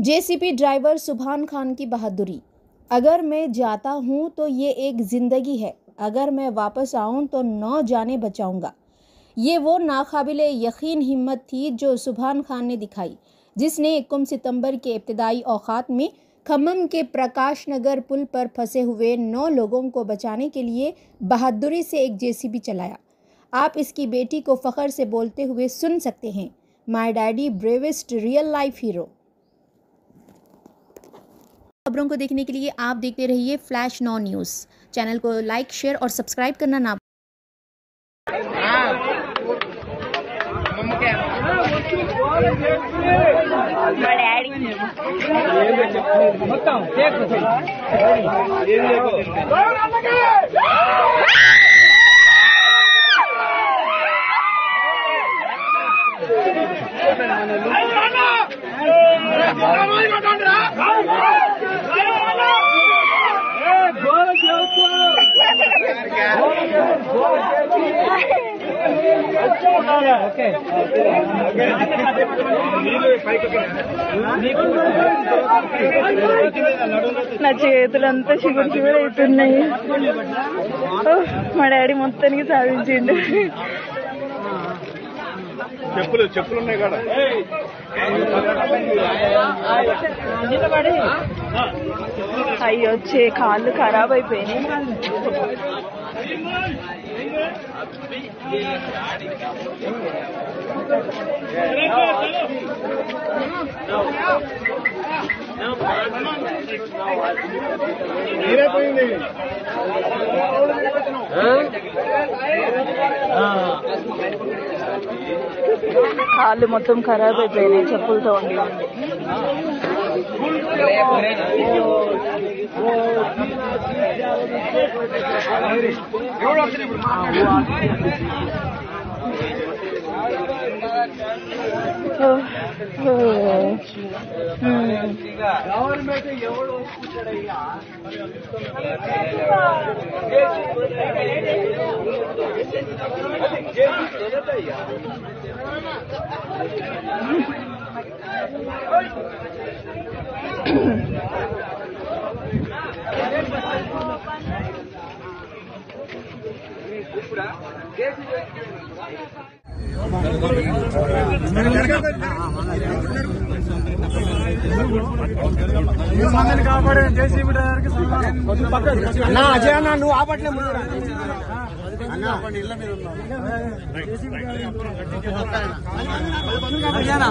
JCB driver सुभान खान की बहादुरी। अगर मैं जाता हूँ तो ये एक ज़िंदगी है, अगर मैं वापस आऊँ तो 9 जाने बचाऊँगा। ये वो नाकाबिले यकीन हिम्मत थी जो सुभान खान ने दिखाई, जिसने 21 सितंबर के इब्तिदाई औकात में खम्मम के प्रकाश नगर पुल पर फंसे हुए 9 लोगों को बचाने के लिए बहादुरी से एक जेसीबी चलाया। आप इसकी बेटी को फ़ख्र से बोलते हुए सुन सकते हैं, my daddy bravest real life hero. खबरों को देखने के लिए आप देखते रहिए फ्लैश 9 न्यूज़। चैनल को लाइक, शेयर और सब्सक्राइब करना ना నా చేతులంతా చిగురు చిగురు అవుతున్నాయి. మా డాడీ మొత్తానికి సాధించిండు. చెప్పులు ఉన్నాయి కదా. అయ్యో కాళ్ళు ఖరాబ్ అయిపోయినాయి. కాళ్ళు మొత్తం ఖరాబ్ అయిపోయినాయి చెప్పులతో ఉండి. గవర్నమెంట్ ఎవడు ఒప్పుకుంటాడయ్యా? కాపాడే జేసీబీ డ్రైవర్ కి అన్నా అజయ్ అన్న నువ్వు ఆపట్లే ముందు హర్యానా